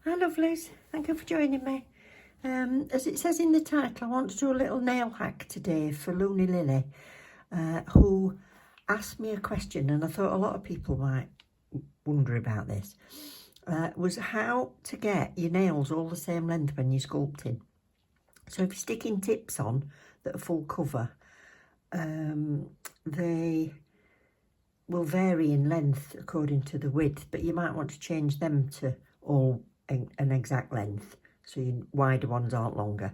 Hi lovelies, thank you for joining me. As it says in the title, I want to do a little nail hack today for Loony Lily, who asked me a question, and I thought a lot of people might wonder about this, was how to get your nails all the same length when you're sculpting. So if you're sticking tips on that are full cover, they will vary in length according to the width, but you might want to change them to all an exact length, so your wider ones aren't longer.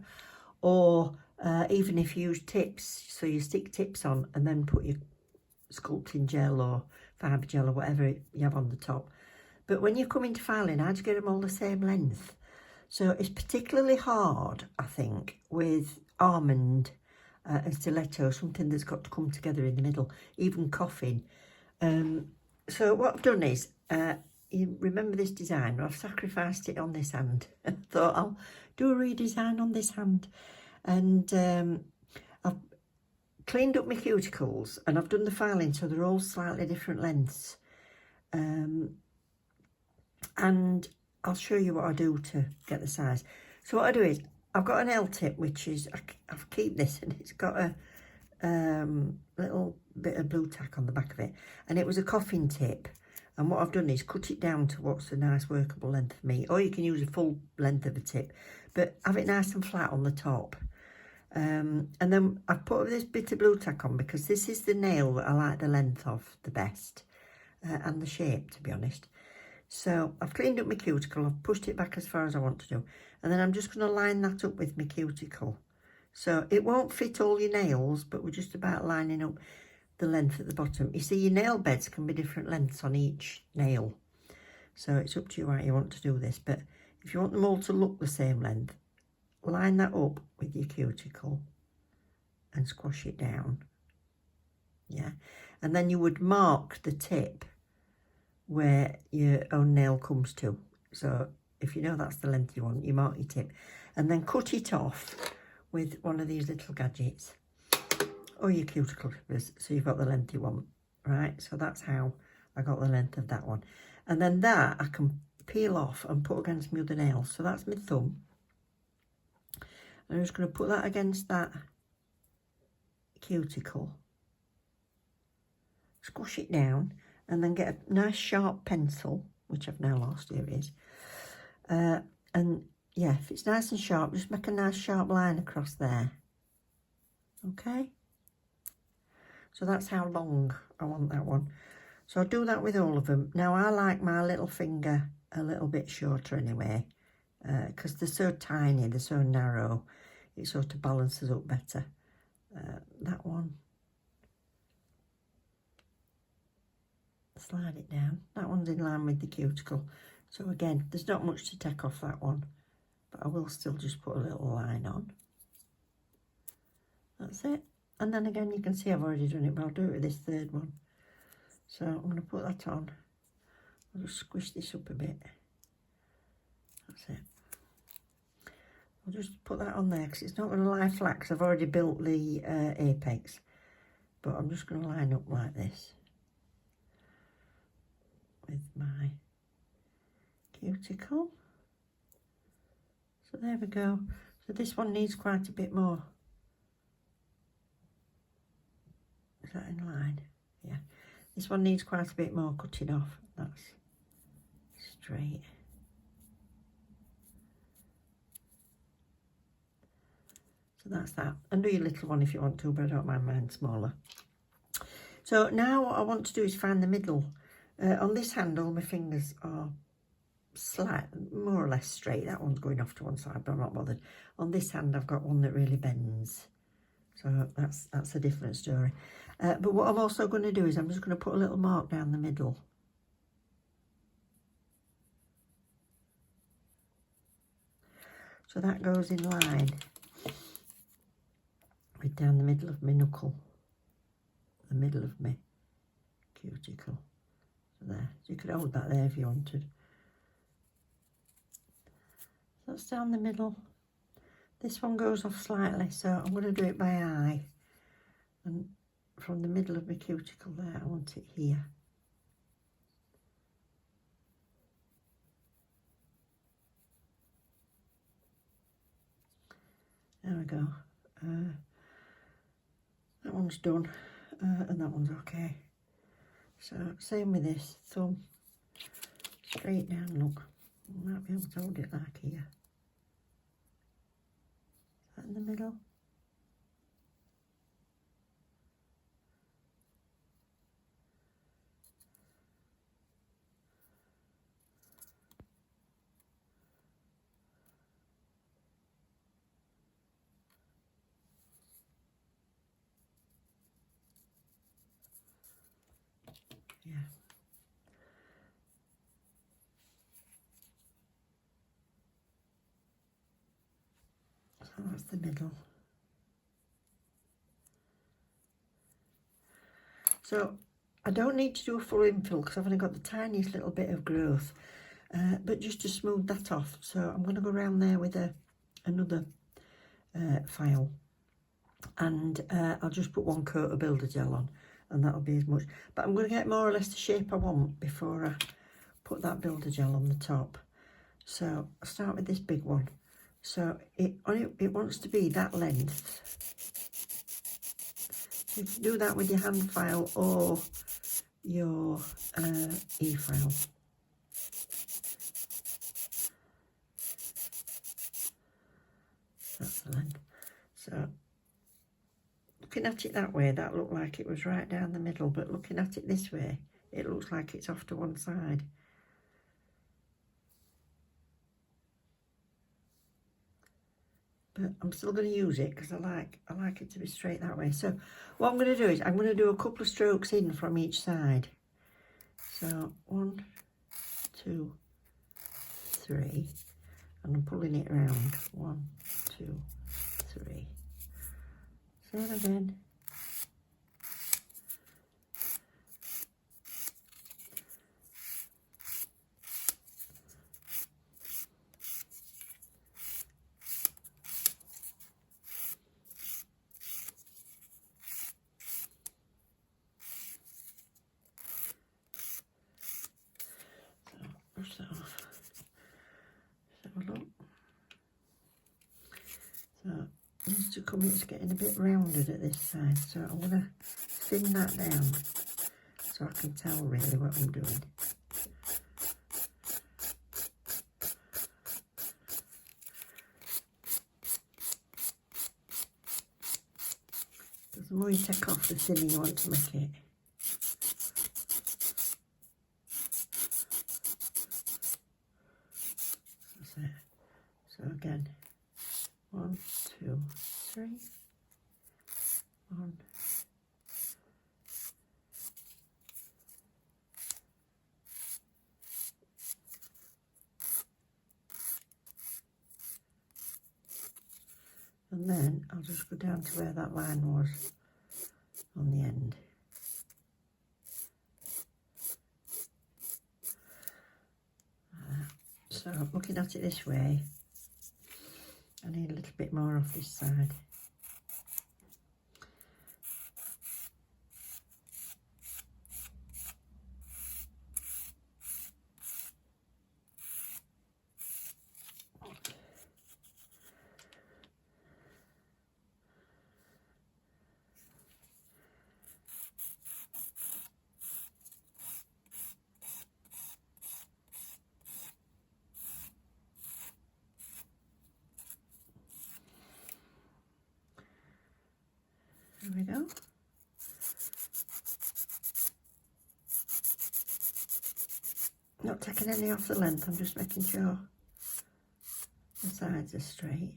Or even if you use tips, so you stick tips on and then put your sculpting gel or fibre gel or whatever you have on the top. But when you come into filing, I just get them all the same length. So it's particularly hard, I think, with almond and stiletto, something that's got to come together in the middle, even coffin. So what I've done is, you remember this design? I've sacrificed it on this hand. I thought I'll do a redesign on this hand. And I've cleaned up my cuticles and I've done the filing so they're all slightly different lengths. And I'll show you what I do to get the size. So what I do is, I've got an L tip, which is, I keep this, and it's got a little bit of blue tack on the back of it. And it was a coffin tip. And what I've done is cut it down to what's a nice workable length for me. Or you can use a full length of a tip, but have it nice and flat on the top. And then I've put this bit of blue tack on because this is the nail that I like the length of the best. And the shape, to be honest. So I've cleaned up my cuticle, I've pushed it back as far as I want to do. And then I'm just going to line that up with my cuticle. So it won't fit all your nails, but we're just about lining up the length at the bottom. You see, your nail beds can be different lengths on each nail. So it's up to you how you want to do this. But if you want them all to look the same length, line that up with your cuticle and squash it down. Yeah. And then you would mark the tip where your own nail comes to. So if you know that's the length you want, you mark your tip. And then cut it off with one of these little gadgets. Or your cuticle clippers, so you've got the length you want, right? So that's how I got the length of that one. And then that I can peel off and put against my other nail. So that's my thumb. I'm just going to put that against that cuticle. Squash it down and then get a nice sharp pencil, which I've now lost, here it is. And yeah, if it's nice and sharp, just make a nice sharp line across there. Okay? So that's how long I want that one. So I'll do that with all of them. Now I like my little finger a little bit shorter anyway, because they're so tiny, they're so narrow, it sort of balances up better. That one. Slide it down. That one's in line with the cuticle. So again, there's not much to take off that one, but I will still just put a little line on. That's it. And then again, you can see I've already done it, but I'll do it with this third one. So I'm going to put that on. I'll just squish this up a bit. That's it. I'll just put that on there because it's not going to lie flat because I've already built the apex. But I'm just going to line up like this with my cuticle. So there we go. So this one needs quite a bit more. Is that in line? Yeah. This one needs quite a bit more cutting off. That's straight. So that's that. And do your little one if you want to, but I don't mind mine smaller. So now what I want to do is find the middle. On this handle, my fingers are slight, more or less straight. That one's going off to one side, but I'm not bothered. On this hand, I've got one that really bends. So that's a different story. But what I'm also going to do is I'm just going to put a little mark down the middle. So that goes in line with down the middle of my knuckle, the middle of my cuticle. So there, so you could hold that there if you wanted. So that's down the middle. This one goes off slightly, so I'm going to do it by eye. And from the middle of my cuticle there, I want it here. There we go. That one's done, and that one's okay. So same with this, thumb straight down, look. I might be able to hold it like here. Is that in the middle? Yeah. So that's the middle. So I don't need to do a full infill because I've only got the tiniest little bit of growth, but just to smooth that off. So I'm going to go around there with another file, and I'll just put one coat of builder gel on, and that'll be as much. But I'm going to get more or less the shape I want before I put that builder gel on the top. So I'll start with this big one. So it wants to be that length. So you can do that with your hand file or your e-file. That's the length. So looking at it that way, that looked like it was right down the middle, but looking at it this way, it looks like it's off to one side. But I'm still going to use it because I like it to be straight that way. So what I'm going to do is I'm going to do a couple of strokes in from each side. So 1, 2, 3, and I'm pulling it around. 1, 2, 3. Same again. Brush that off. Let's have a look. So it needs to come, it's getting a bit rounded at this side, so I'm going to thin that down so I can tell really what I'm doing. Because the more you take off, the thinner you want to make it. So again, 1, 2, 3, 1, and then I'll just go down to where that line was on the end. So looking at it this way, I need a little bit more off this side. There we go. Not taking any off the length, I'm just making sure the sides are straight.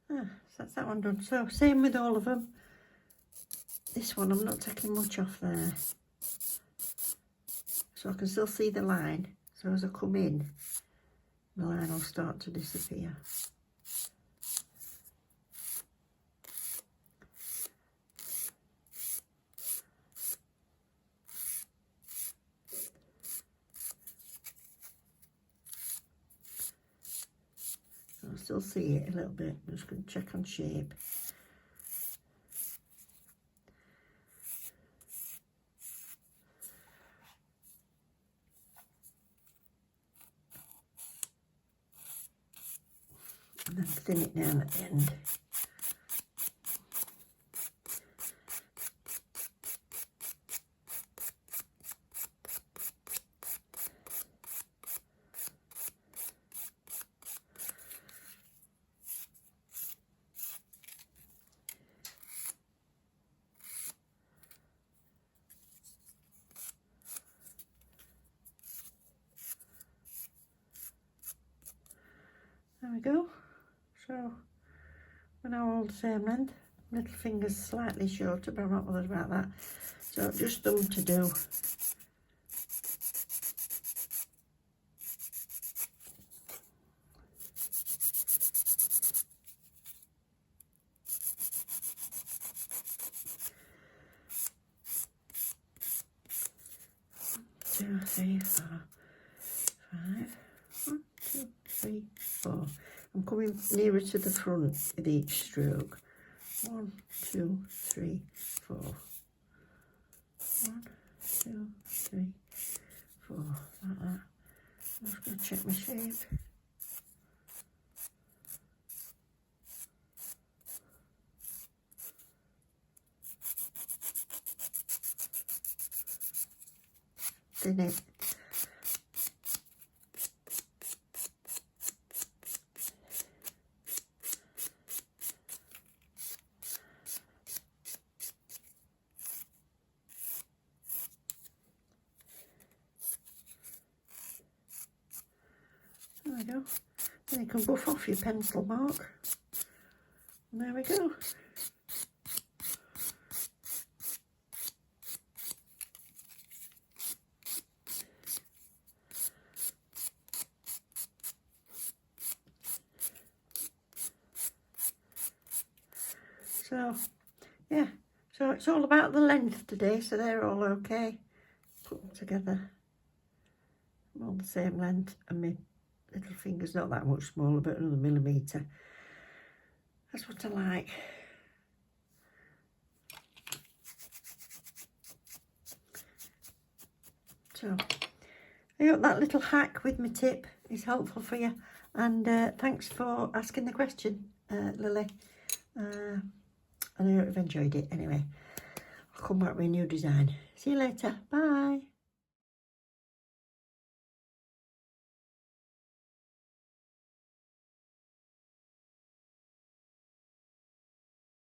So that's that one done. So same with all of them. This one I'm not taking much off there, so I can still see the line. So as I come in, the line will start to disappear. still see it a little bit. I'm just going to check on shape. And then thin it down at the end. There we go. So we're now all the same length. Little fingers slightly shorter, but I'm not bothered about that. So just thumb to do. Two, three, four, five. 1, 2, 3, 4. I'm coming nearer to the front with each stroke. 1, 2, 3, 4. 1, 2, 3, 4. Like that. I'm just going to check my shape. Thin it. There we go. Then you can buff off your pencil mark. And there we go. So, yeah. So it's all about the length today. So they're all okay. Put them together. I'm all the same length, and my little finger's not that much smaller, but another millimetre. That's what I like. So I hope that little hack with my tip is helpful for you, and thanks for asking the question, Lily. And I hope you've enjoyed it. Anyway, I'll come back with a new design. See you later. Bye.